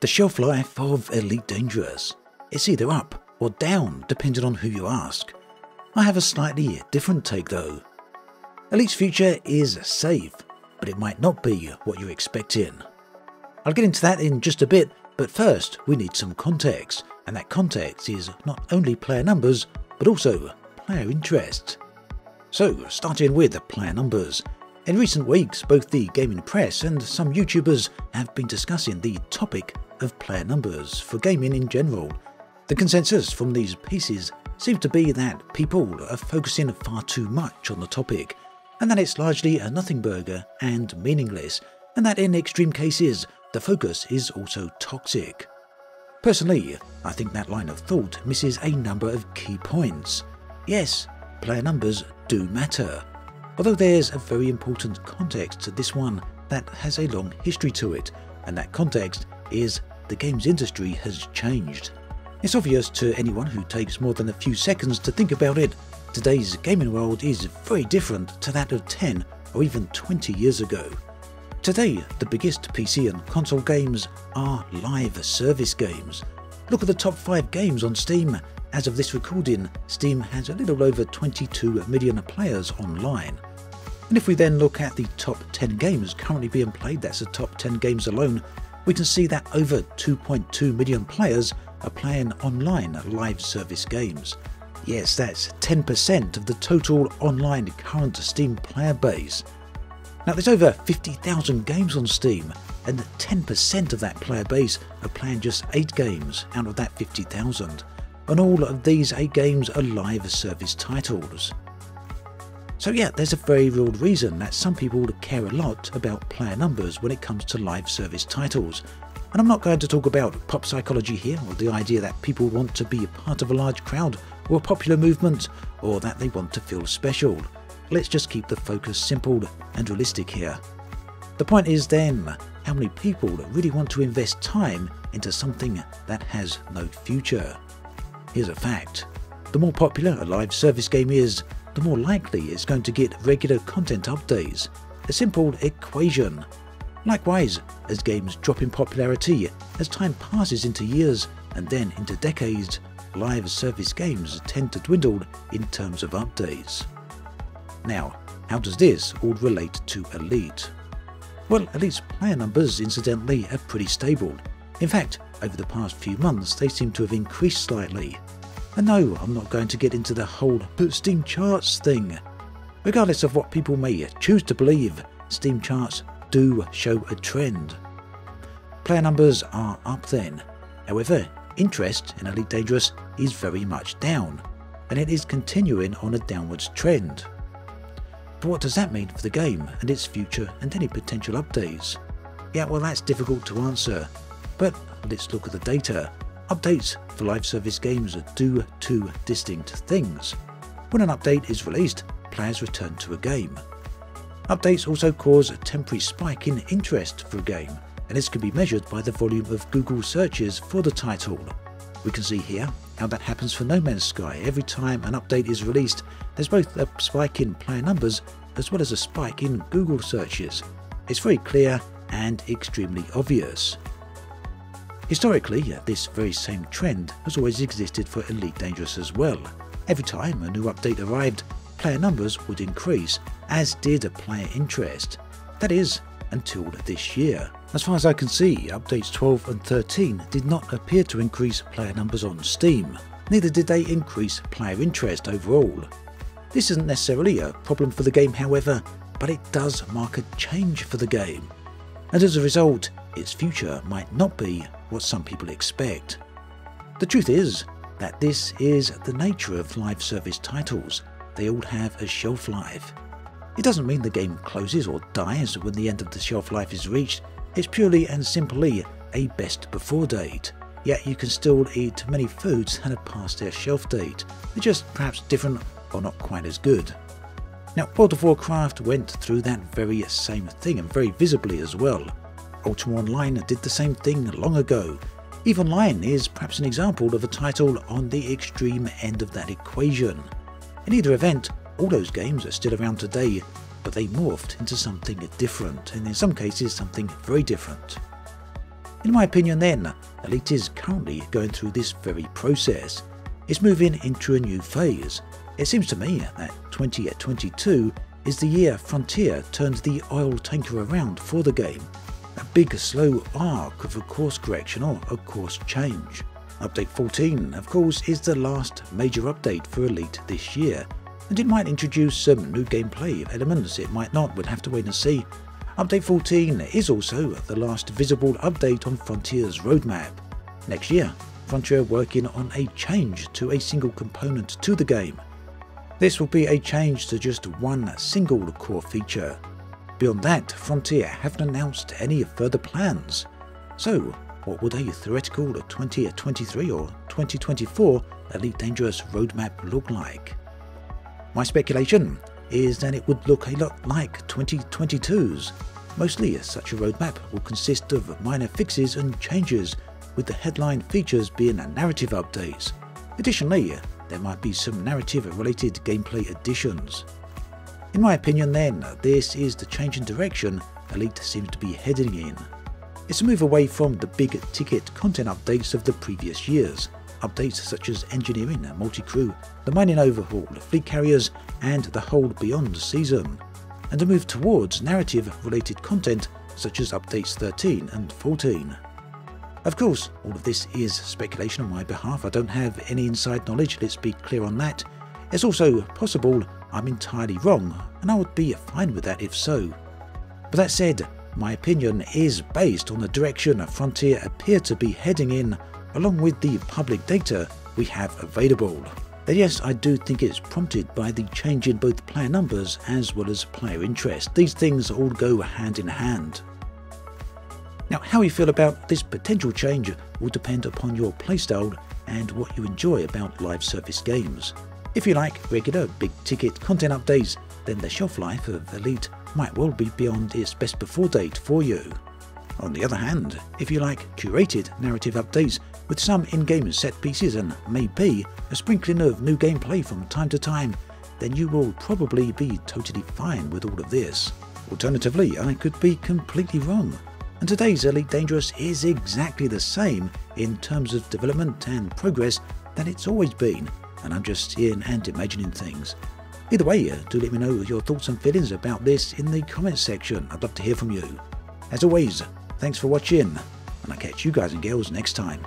The shelf life of Elite Dangerous. It's either up or down depending on who you ask. I have a slightly different take though. Elite's future is safe, but it might not be what you're expecting. I'll get into that in just a bit, but first we need some context, and that context is not only player numbers, but also player interest. So, starting with player numbers. In recent weeks, both the gaming press and some YouTubers have been discussing the topic of player numbers for gaming in general. The consensus from these pieces seems to be that people are focusing far too much on the topic, and that it's largely a nothing burger and meaningless, and that in extreme cases, the focus is also toxic. Personally, I think that line of thought misses a number of key points. Yes, player numbers do matter, although there's a very important context to this one that has a long history to it, and that context is the games industry has changed. It's obvious to anyone who takes more than a few seconds to think about it. Today's gaming world is very different to that of 10 or even 20 years ago. Today, the biggest PC and console games are live service games. Look at the top 5 games on Steam. As of this recording, Steam has a little over 22 million players online. And if we then look at the top 10 games currently being played, that's the top 10 games alone, we can see that over 2.2 million players are playing online live service games. Yes, that's 10% of the total online current Steam player base. Now there's over 50,000 games on Steam, and 10% of that player base are playing just 8 games out of that 50,000. And all of these 8 games are live service titles. So yeah, there's a very real reason that some people care a lot about player numbers when it comes to live service titles. And I'm not going to talk about pop psychology here, or the idea that people want to be a part of a large crowd or a popular movement, or that they want to feel special. Let's just keep the focus simple and realistic here. The point is then, how many people really want to invest time into something that has no future? Here's a fact. The more popular a live service game is, the more likely it's going to get regular content updates. A simple equation. Likewise, as games drop in popularity, as time passes into years and then into decades, live service games tend to dwindle in terms of updates. Now, how does this all relate to Elite? Well, Elite's player numbers, incidentally, are pretty stable. In fact, over the past few months, they seem to have increased slightly. And no, I'm not going to get into the whole Steam charts thing. Regardless of what people may choose to believe, Steam charts do show a trend. Player numbers are up then. However, interest in Elite Dangerous is very much down, and it is continuing on a downwards trend. But what does that mean for the game and its future and any potential updates? Yeah, well, that's difficult to answer, but let's look at the data. Updates for live service games do 2 distinct things. When an update is released, players return to a game. Updates also cause a temporary spike in interest for a game, and this can be measured by the volume of Google searches for the title. We can see here how that happens for No Man's Sky. Every time an update is released, there's both a spike in player numbers as well as a spike in Google searches. It's very clear and extremely obvious. Historically, this very same trend has always existed for Elite Dangerous as well. Every time a new update arrived, player numbers would increase, as did player interest. That is, until this year. As far as I can see, updates 12 and 13 did not appear to increase player numbers on Steam. Neither did they increase player interest overall. This isn't necessarily a problem for the game, however, but it does mark a change for the game. And as a result, its future might not be what some people expect. The truth is that this is the nature of live service titles. They all have a shelf life. It doesn't mean the game closes or dies when the end of the shelf life is reached. It's purely and simply a best before date. Yet you can still eat many foods that have passed their shelf date. They're just perhaps different or not quite as good. Now, World of Warcraft went through that very same thing, and very visibly as well. Ultima Online did the same thing long ago. EVE Online is perhaps an example of a title on the extreme end of that equation. In either event, all those games are still around today, but they morphed into something different, and in some cases something very different. In my opinion then, Elite is currently going through this very process. It's moving into a new phase. It seems to me that 2022 is the year Frontier turned the oil tanker around for the game. A big slow arc of a course correction or a course change. Update 14, of course, is the last major update for Elite this year, and it might introduce some new gameplay elements, it might not, we'll have to wait and see. Update 14 is also the last visible update on Frontier's roadmap. Next year, Frontier are working on a change to a single component to the game. This will be a change to just one single core feature. Beyond that, Frontier haven't announced any further plans. So, what would a theoretical 2023 or 2024 Elite Dangerous roadmap look like? My speculation is that it would look a lot like 2022's. Mostly, such a roadmap will consist of minor fixes and changes, with the headline features being narrative updates. Additionally, there might be some narrative-related gameplay additions. In my opinion then, this is the change in direction Elite seems to be heading in. It's a move away from the big-ticket content updates of the previous years, updates such as engineering, multi-crew, the mining overhaul, fleet carriers, and the Hold Beyond season, and a move towards narrative-related content such as updates 13 and 14. Of course, all of this is speculation on my behalf. I don't have any inside knowledge, let's be clear on that. It's also possible I'm entirely wrong, and I would be fine with that if so. But that said, my opinion is based on the direction Frontier appear to be heading in, along with the public data we have available. That yes, I do think it's prompted by the change in both player numbers as well as player interest. These things all go hand in hand. Now, how you feel about this potential change will depend upon your playstyle and what you enjoy about live service games. If you like regular big-ticket content updates, then the shelf life of Elite might well be beyond its best before date for you. On the other hand, if you like curated narrative updates with some in-game set pieces and maybe a sprinkling of new gameplay from time to time, then you will probably be totally fine with all of this. Alternatively, I could be completely wrong, and today's Elite Dangerous is exactly the same in terms of development and progress that it's always been, and I'm just seeing and imagining things. Either way, do let me know your thoughts and feelings about this in the comments section. I'd love to hear from you. As always, thanks for watching, and I'll catch you guys and girls next time.